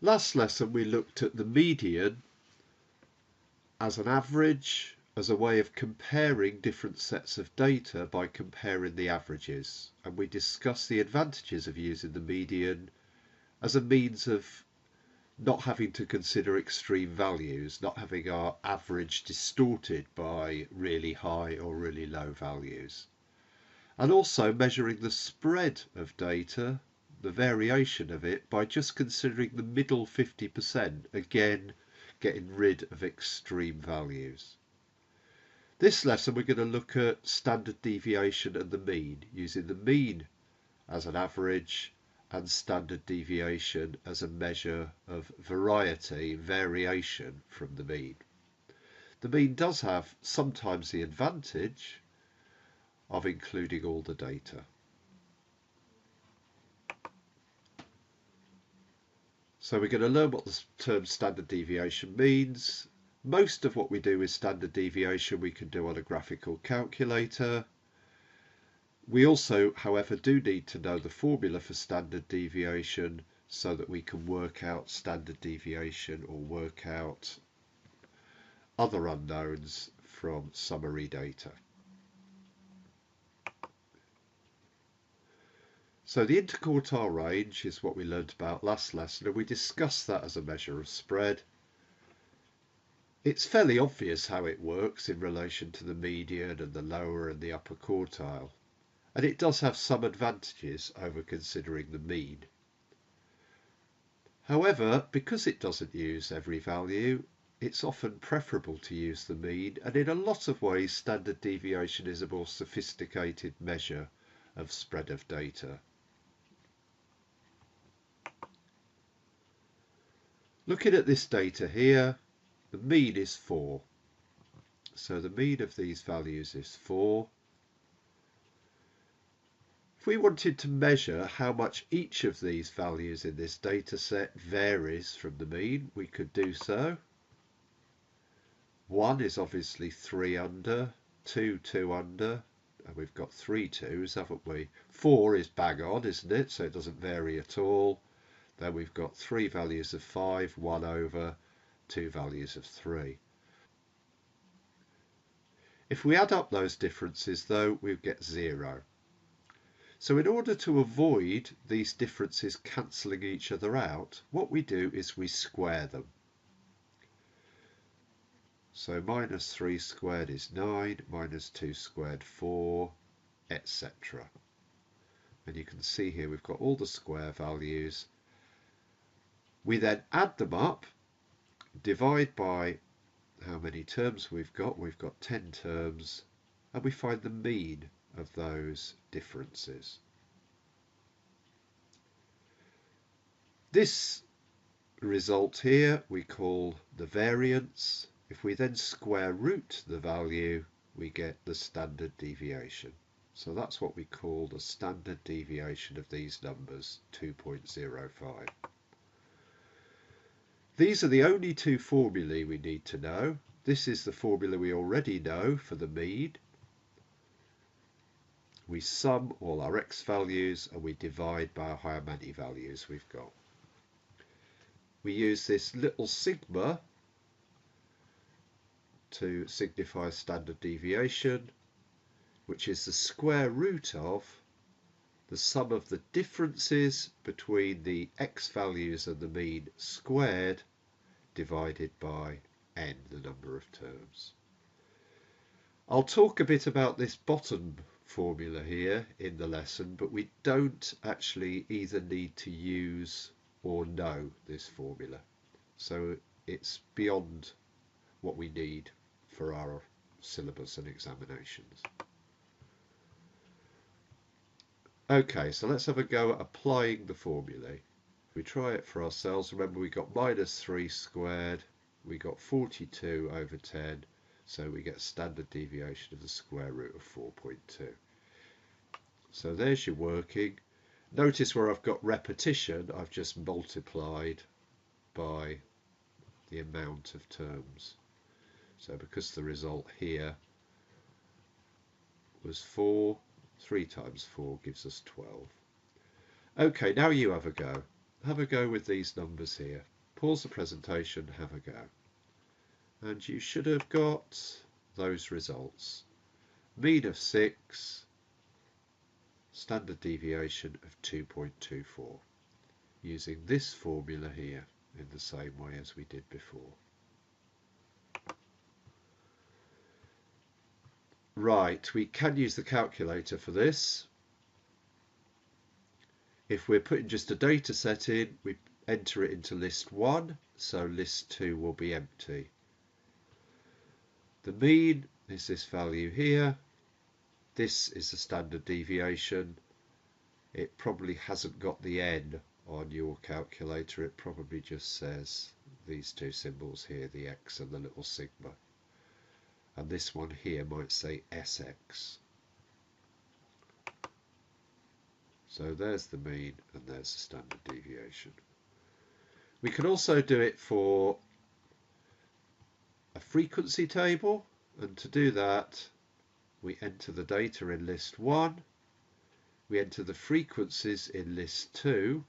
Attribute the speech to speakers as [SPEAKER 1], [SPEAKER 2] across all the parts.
[SPEAKER 1] Last lesson we looked at the median as an average, as a way of comparing different sets of data by comparing the averages. And we discussed the advantages of using the median as a means of not having to consider extreme values, not having our average distorted by really high or really low values. And also measuring the spread of data, the variation of it, by just considering the middle 50%, again getting rid of extreme values. This lesson we're going to look at standard deviation and the mean, using the mean as an average and standard deviation as a measure of variation from the mean. The mean does have sometimes the advantage of including all the data. So we're going to learn what the term standard deviation means. Most of what we do with standard deviation we can do on a graphical calculator. We also, however, do need to know the formula for standard deviation so that we can work out standard deviation or work out other unknowns from summary data. So the interquartile range is what we learned about last lesson, and we discussed that as a measure of spread. It's fairly obvious how it works in relation to the median and the lower and the upper quartile, and it does have some advantages over considering the mean. However, because it doesn't use every value, it's often preferable to use the mean, and in a lot of ways standard deviation is a more sophisticated measure of spread of data. Looking at this data here, the mean is 4. So the mean of these values is 4. If we wanted to measure how much each of these values in this data set varies from the mean, we could do so. 1 is obviously 3 under, 2 under, and we've got 3 2s, haven't we? 4 is bang on, isn't it? So it doesn't vary at all. Then we've got 3 values of 5, 1 over, 2 values of 3. If we add up those differences though, we get 0. So in order to avoid these differences cancelling each other out, what we do is we square them. So minus 3 squared is 9, minus 2 squared 4, etc. And you can see here we've got all the square values. We then add them up, divide by how many terms we've got. We've got 10 terms, and we find the mean of those differences. This result here we call the variance. If we then square root the value, we get the standard deviation. So that's what we call the standard deviation of these numbers, 2.05. These are the only two formulae we need to know. This is the formula we already know for the mean. We sum all our x values and we divide by how many values we've got. We use this little sigma to signify standard deviation, which is the square root of the sum of the differences between the x values and the mean squared divided by n, the number of terms. I'll talk a bit about this bottom formula here in the lesson, but we don't actually either need to use or know this formula. So it's beyond what we need for our syllabus and examinations. Okay, so let's have a go at applying the formulae. We try it for ourselves. Remember, we got minus 3 squared, we got 42 over 10, so we get standard deviation of the square root of 4.2. So there's your working. Notice where I've got repetition, I've just multiplied by the amount of terms. So because the result here was 4, 3 times 4 gives us 12. Okay, now you have a go. have a go with these numbers here. Pause the presentation, have a go. And you should have got those results. Mean of 6, standard deviation of 2.24, using this formula here in the same way as we did before. Right, we can use the calculator for this. If we're putting just a data set in, we enter it into list 1, so list 2 will be empty. The mean is this value here. This is the standard deviation. It probably hasn't got the N on your calculator. It probably just says these two symbols here, the X and the little sigma. And this one here might say SX. So there's the mean and there's the standard deviation. We can also do it for a frequency table, and to do that we enter the data in list 1, we enter the frequencies in list 2,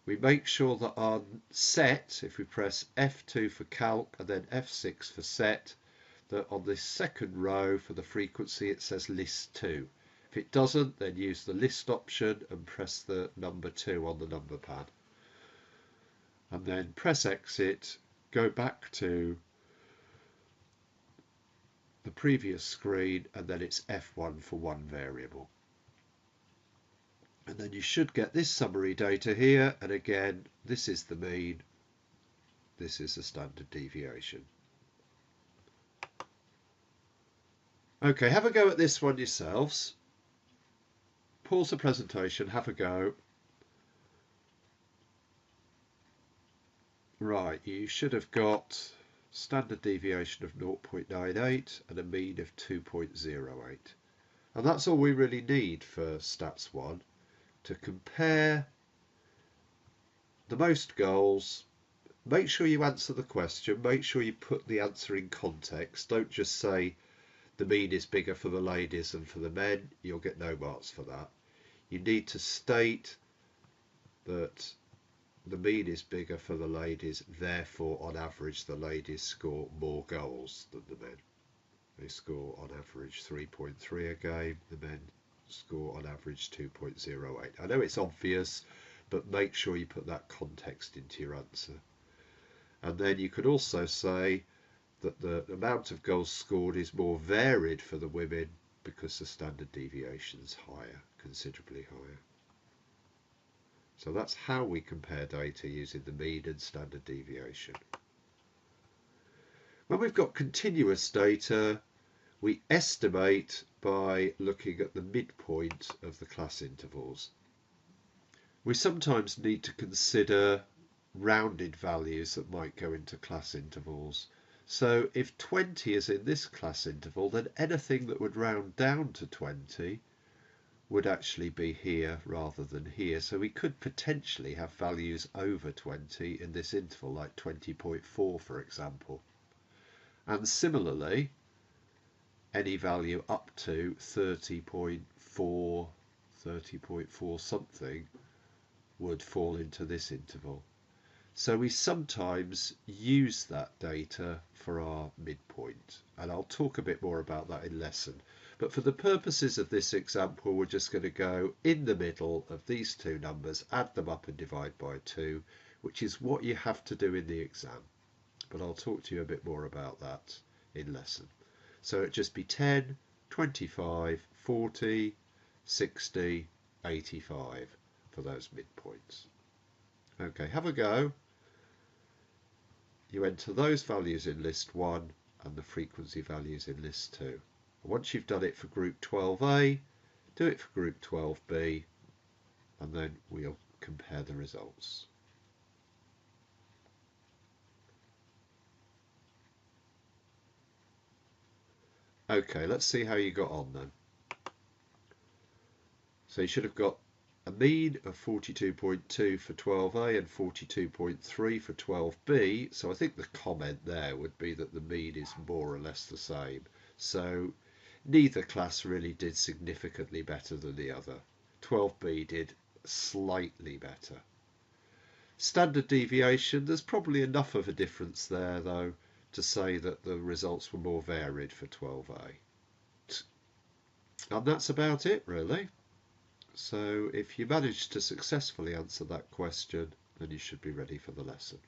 [SPEAKER 1] we make sure that our set, if we press F2 for calc and then F6 for set, that on this second row for the frequency it says list 2. If it doesn't, then use the list option and press the number 2 on the number pad. And then press exit, go back to the previous screen, and then it's F1 for one variable. And then you should get this summary data here, and again this is the mean, this is the standard deviation. Okay, have a go at this one yourselves. Pause the presentation, have a go. Right, you should have got standard deviation of 0.98 and a mean of 2.08. And that's all we really need for Stats 1, to compare the most goals. Make sure you answer the question, make sure you put the answer in context. Don't just say the mean is bigger for the ladies than for the men. You'll get no marks for that. You need to state that the mean is bigger for the ladies, therefore on average the ladies score more goals than the men. They score on average 3.3 a game, the men score on average 2.08. I know it's obvious, but make sure you put that context into your answer. And then you could also say that the amount of goals scored is more varied for the women because the standard deviation is higher, considerably higher. So that's how we compare data using the mean and standard deviation. When we've got continuous data, we estimate by looking at the midpoint of the class intervals. We sometimes need to consider rounded values that might go into class intervals. So if 20 is in this class interval, then anything that would round down to 20 would actually be here rather than here. So we could potentially have values over 20 in this interval, like 20.4 for example. And similarly, any value up to 30.4, 30.4 something would fall into this interval. So we sometimes use that data for our midpoint, and I'll talk a bit more about that in lesson. But for the purposes of this example, we're just going to go in the middle of these two numbers, add them up and divide by 2, which is what you have to do in the exam. But I'll talk to you a bit more about that in lesson. So it'd just be 10, 25, 40, 60, 85 for those midpoints. Okay, have a go. You enter those values in list 1 and the frequency values in list 2. Once you've done it for group 12A, do it for group 12B, and then we'll compare the results. Okay, let's see how you got on then. So you should have got a mean of 42.2 for 12A and 42.3 for 12B. So I think the comment there would be that the mean is more or less the same. So neither class really did significantly better than the other. 12B did slightly better. Standard deviation, there's probably enough of a difference there though to say that the results were more varied for 12A. And that's about it really. So if you manage to successfully answer that question, then you should be ready for the lesson.